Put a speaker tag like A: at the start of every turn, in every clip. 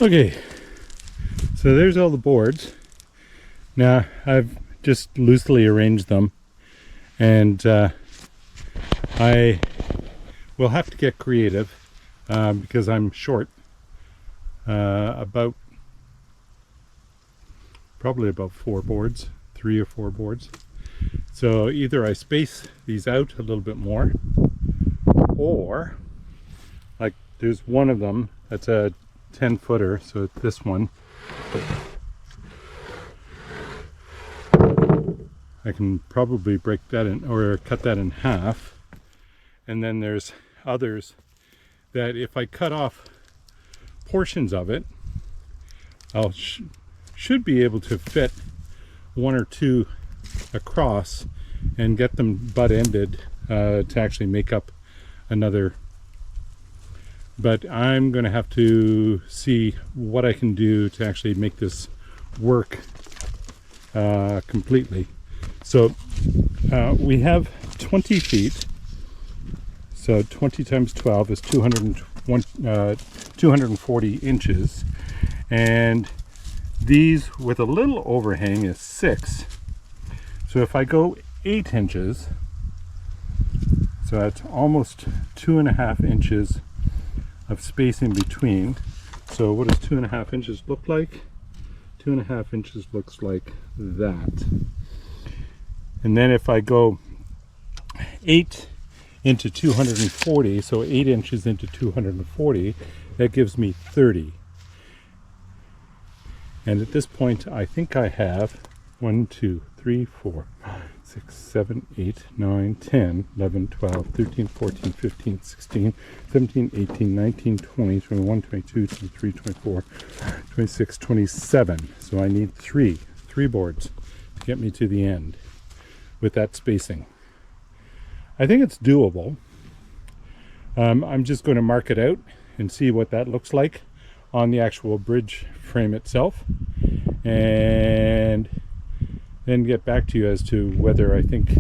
A: Okay, so there's all the boards. Now I've just loosely arranged them, and I will have to get creative because I'm short probably about 4 boards, 3 or 4 boards. So either I space these out a little bit more, or like there's one of them that's a 10 footer, so this one I can probably break that in or cut that in half. And then there's others that if I cut off portions of it, I'll should be able to fit 1 or 2 across and get them butt ended to actually make up another. But I'm going to have to see what I can do to actually make this work completely. So we have 20 feet, so 20 times 12 is 240 inches, and these with a little overhang is 6. So if I go 8 inches, so that's almost 2.5 inches of space in between. So what does 2.5 inches look like? 2.5 inches looks like that. And then if I go 8 into 240, so 8 inches into 240, that gives me 30. And at this point, I think I have 1, 2, 3, 4, 5, 6, 7, 8, 9, 10, 11, 12, 13, 14, 15, 16, 17, 18, 19, 20, 21, 22, 23, 24, 26, 27. So I need 3 boards to get me to the end with that spacing. I think it's doable. I'm just going to mark it out and see what that looks like on the actual bridge frame itself, and then get back to you as to whether I think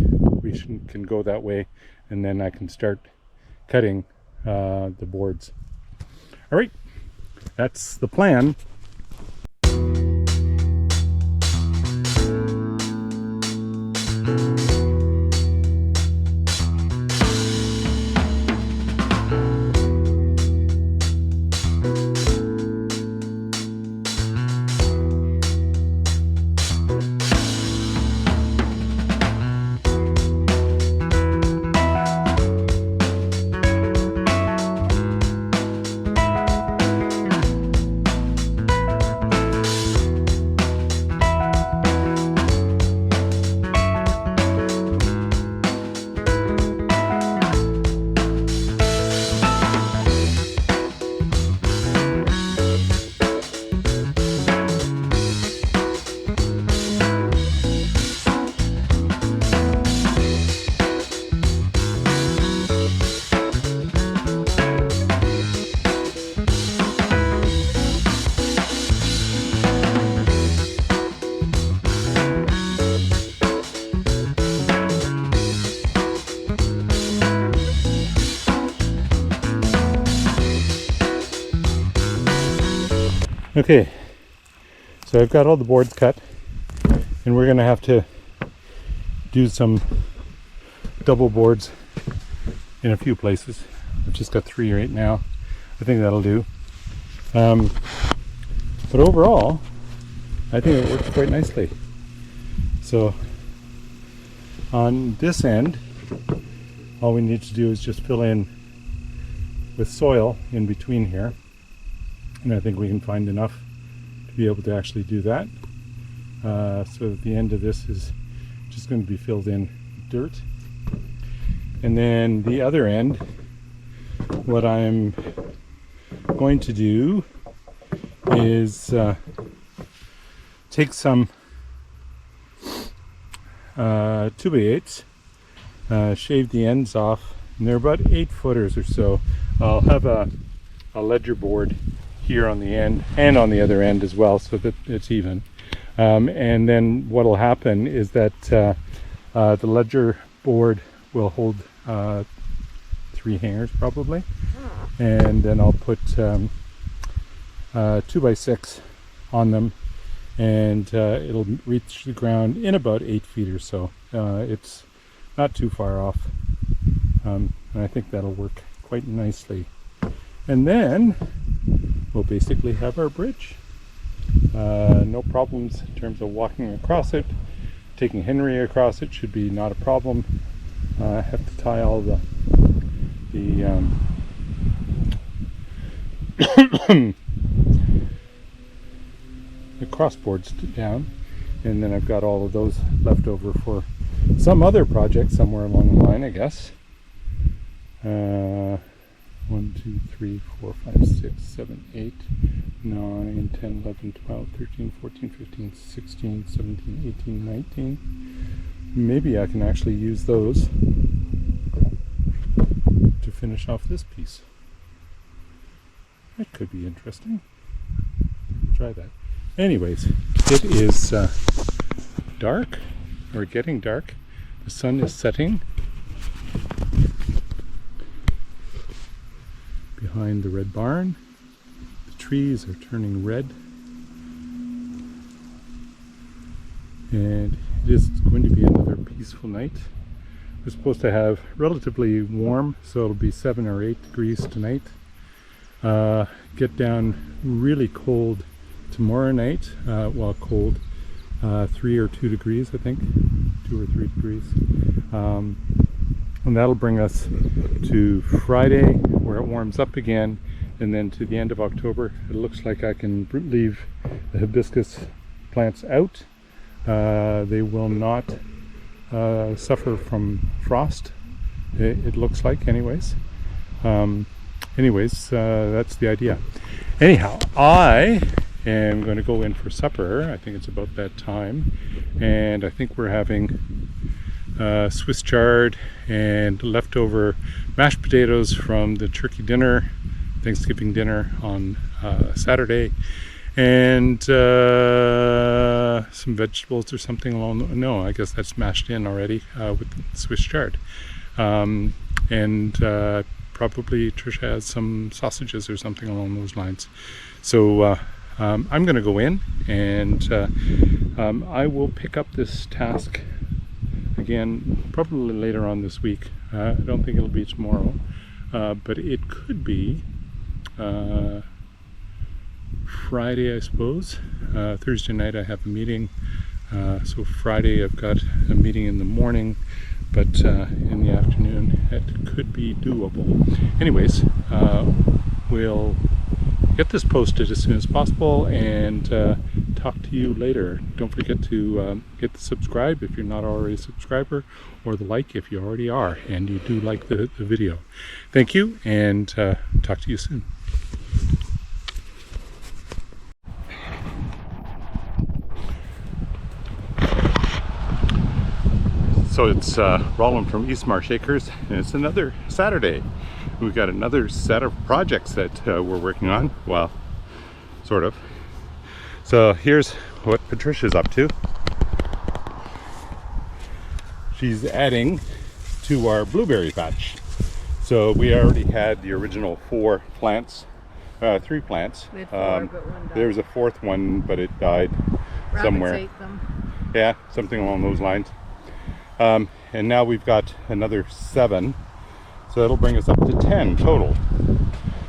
A: we can go that way, and then I can start cutting the boards. All right, that's the plan. Okay, so I've got all the boards cut, and we're going to have to do some double boards in a few places. I've just got 3 right now. I think that'll do. But overall, I think it works quite nicely. So on this end, all we need to do is just fill in with soil in between here. And I think we can find enough to be able to actually do that. So at the end of this is just going to be filled in dirt. And then the other end, what I'm going to do is take some 2x8s, shave the ends off, and they're about 8 footers or so. I'll have a ledger board here on the end and on the other end as well, so that it's even. And then what will happen is that the ledger board will hold 3 hangers probably, and then I'll put 2x6 on them, and it'll reach the ground in about 8 feet or so. It's not too far off, and I think that'll work quite nicely. And then we'll basically have our bridge. No problems in terms of walking across it. Taking Henry across it should be not a problem. I have to tie all the crossboards down, and then I've got all of those left over for some other project somewhere along the line, I guess. 1, 2, 3, 4, 5, 6, 7, 8, 9, 10, 11, 12, 13, 14, 15, 16, 17, 18, 19. Maybe I can actually use those to finish off this piece. That could be interesting. Try that. Anyways, it is dark, or getting dark. The sun is setting behind the red barn. The trees are turning red, and it is going to be another peaceful night. We're supposed to have relatively warm, so it'll be 7 or 8 degrees tonight. Get down really cold tomorrow night. Well, cold, 3 or 2 degrees, I think, 2 or 3 degrees. And that'll bring us to Friday, where it warms up again, and then to the end of October. It looks like I can leave the hibiscus plants out. They will not suffer from frost, it looks like, anyways. That's the idea. Anyhow, I am going to go in for supper. I think it's about that time, and I think we're having Swiss chard and leftover mashed potatoes from the turkey dinner, Thanksgiving dinner on Saturday, and some vegetables or something along. No, I guess that's mashed in already with Swiss chard, and probably Tricia has some sausages or something along those lines. So I'm going to go in, and I will pick up this task again probably later on this week. I don't think it'll be tomorrow, but it could be Friday, I suppose. Thursday night I have a meeting, so Friday I've got a meeting in the morning, but in the afternoon it could be doable. Anyways, we'll get this posted as soon as possible, and talk to you later. Don't forget to hit the subscribe if you're not already a subscriber, or the like if you already are and you do like the video. Thank you, and talk to you soon. So it's Roland from East Marsh Acres, and it's another Saturday. We've got another set of projects that we're working on. Well, sort of. So here's what Patricia's up to. She's adding to our blueberry patch. So we already had the original 4 plants, 3 plants.
B: We had 4, but one died.
A: There was a 4th one, but it died somewhere.
B: Rabbits ate them.
A: Yeah, something along those lines. And now we've got another 7, so that'll bring us up to 10 total.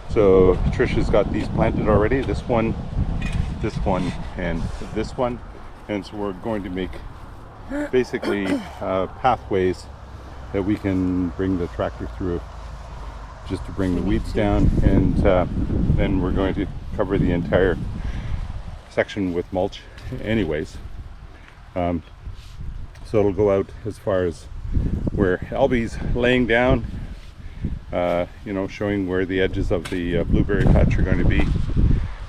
A: So Tricia's got these planted already, this one, and this one, and so we're going to make basically pathways that we can bring the tractor through, just to bring the weeds down, and then we're going to cover the entire section with mulch anyways. So it'll go out as far as where Albie's laying down, showing where the edges of the blueberry patch are going to be.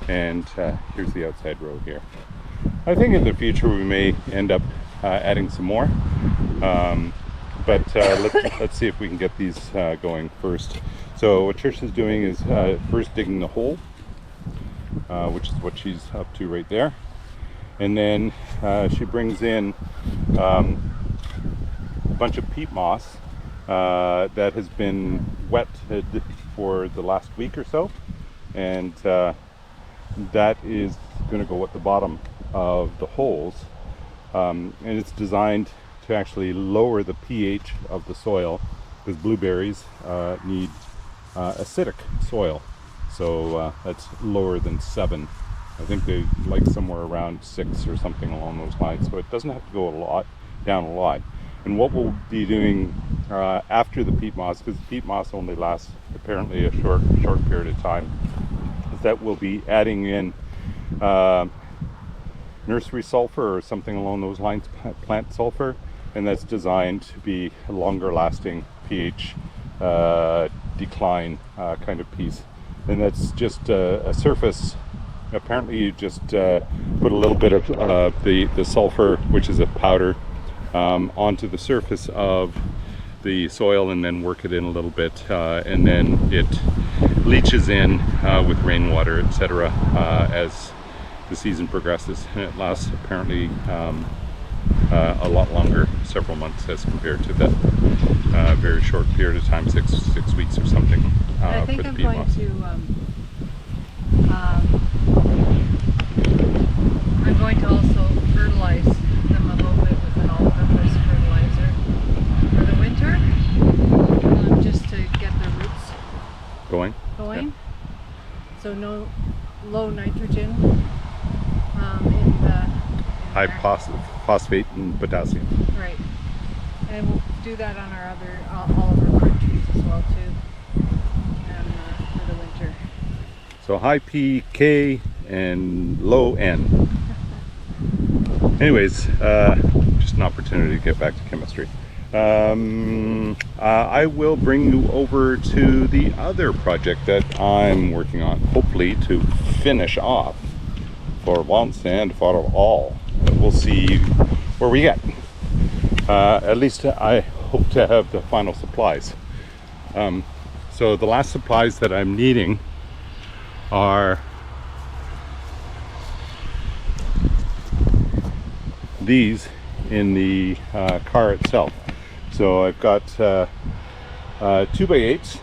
A: And here's the outside row here. I think in the future we may end up adding some more, but let's see if we can get these going first. So what Tricia's doing is first digging the hole, which is what she's up to right there. And then she brings in a bunch of peat moss that has been wetted for the last week or so, and that is going to go at the bottom of the holes, and it's designed to actually lower the pH of the soil, because blueberries need acidic soil, so that's lower than 7. I think they like somewhere around 6 or something along those lines, so it doesn't have to go down a lot. And what we'll be doing after the peat moss, because the peat moss only lasts apparently a short period of time, is that we'll be adding in nursery sulfur or something along those lines, plant sulfur, and that's designed to be a longer lasting pH decline kind of piece. And that's just a surface. Apparently you just put a little bit of the sulfur, which is a powder, onto the surface of the soil, and then work it in a little bit, and then it leaches in with rainwater, etc., as the season progresses, and it lasts apparently a lot longer, several months, as compared to that very short period of time, six weeks or something.
B: I think
A: for the
B: I'm
A: peat
B: going
A: moss.
B: I'm going to also fertilize them a little bit with an all-purpose fertilizer for the winter, just to get the roots
A: going.
B: going.
A: Yeah.
B: So no low nitrogen in the
A: High
B: there.
A: phosphate and potassium.
B: Right, and we'll do that on our other all of our fruit trees as well too, and for the winter.
A: So high P, K, and low N. Anyways, just an opportunity to get back to chemistry. I will bring you over to the other project that I'm working on, hopefully to finish off for once and for all. We'll see where we get. At least I hope to have the final supplies. So the last supplies that I'm needing are these in the car itself. So I've got 2x8s.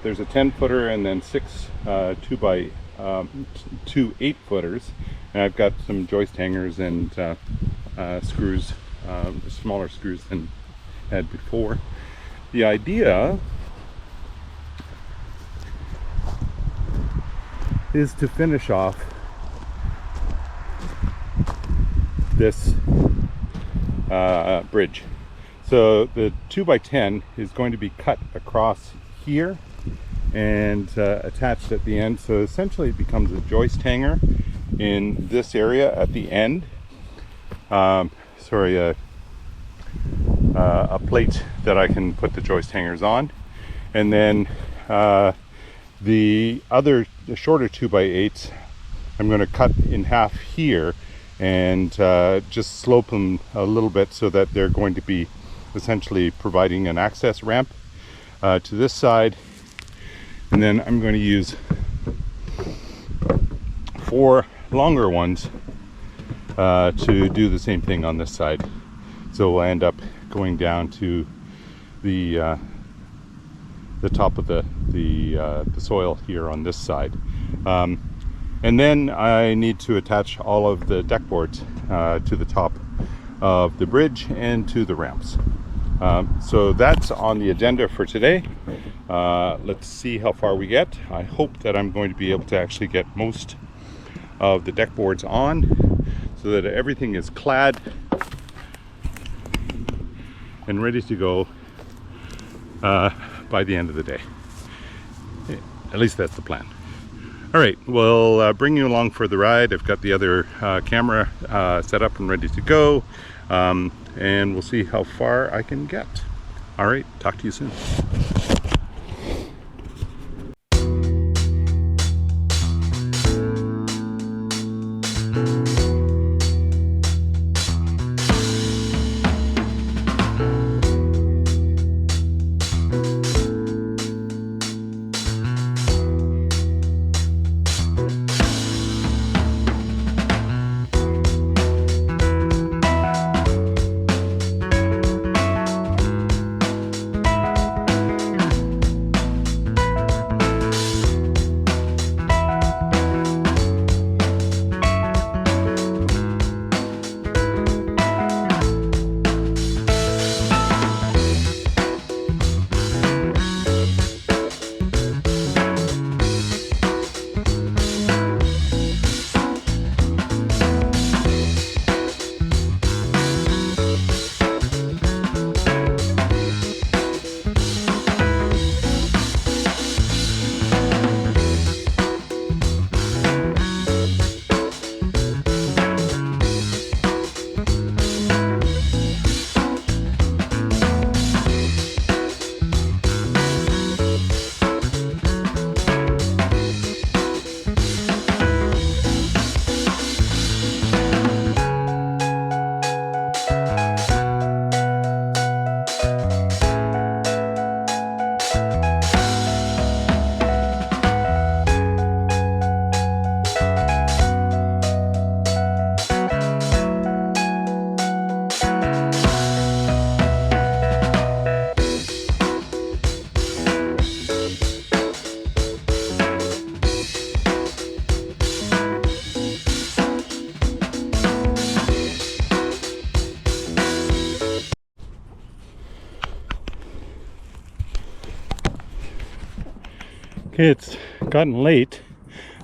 A: There's a 10-footer and then 6 2 8-footers. And I've got some joist hangers and screws, smaller screws than I had before. The idea is to finish off this bridge. So the 2x10 is going to be cut across here and attached at the end. So essentially it becomes a joist hanger in this area at the end. A plate that I can put the joist hangers on. And then the shorter 2x8s I'm going to cut in half here and just slope them a little bit so that they're going to be essentially providing an access ramp to this side. And then I'm going to use 4 longer ones to do the same thing on this side. So we'll end up going down to the top of the soil here on this side. And then I need to attach all of the deck boards to the top of the bridge and to the ramps. So that's on the agenda for today. Let's see how far we get. I hope that I'm going to be able to actually get most of the deck boards on so that everything is clad and ready to go by the end of the day. At least that's the plan. All right, we'll bring you along for the ride. I've got the other camera set up and ready to go, and we'll see how far I can get. All right, talk to you soon. Okay, it's gotten late.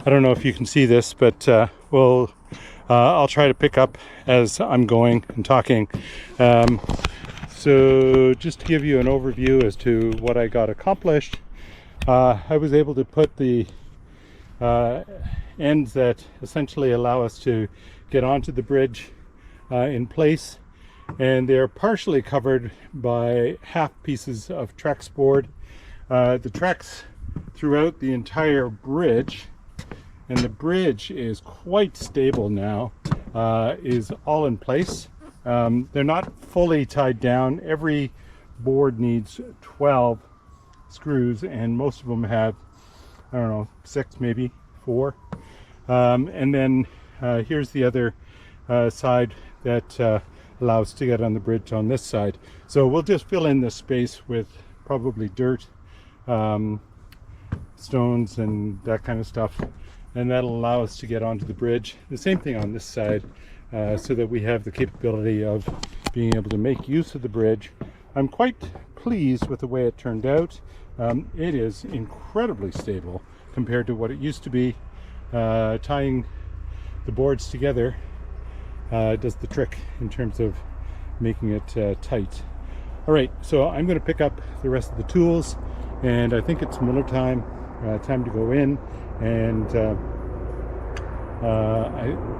A: I don't know if you can see this, but I'll try to pick up as I'm going and talking. So just to give you an overview as to what I got accomplished, I was able to put the ends that essentially allow us to get onto the bridge in place, and they're partially covered by half pieces of Trex board. The Trex throughout the entire bridge, and the bridge is quite stable now, is all in place. They're not fully tied down. Every board needs 12 screws, and most of them have, I don't know, 6, maybe 4. And then here's the other side that allows to get on the bridge on this side. So we'll just fill in this space with probably dirt, stones and that kind of stuff, and that'll allow us to get onto the bridge. The same thing on this side, so that we have the capability of being able to make use of the bridge. I'm quite pleased with the way it turned out. It is incredibly stable compared to what it used to be. Tying the boards together does the trick in terms of making it tight. All right, so I'm going to pick up the rest of the tools, and I think it's Miller time, time to go in, and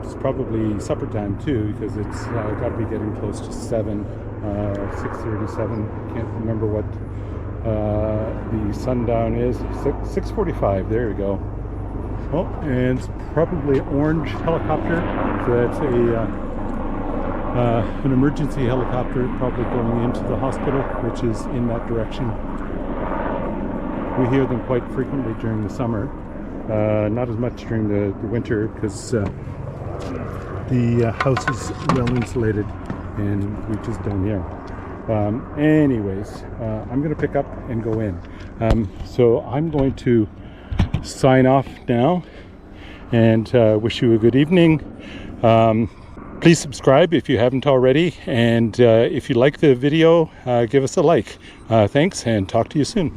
A: it's probably supper time too, because it's got to be getting close to 6:37. Can't remember what the sundown is. 6:45. There we go. Oh, and it's probably orange helicopter. So that's an emergency helicopter, probably going into the hospital, which is in that direction. We hear them quite frequently during the summer. Not as much during the winter, because the house is well insulated and we just don't hear. Anyways, I'm going to pick up and go in. So I'm going to sign off now and wish you a good evening. Please subscribe if you haven't already, and if you like the video, give us a like. Thanks, and talk to you soon.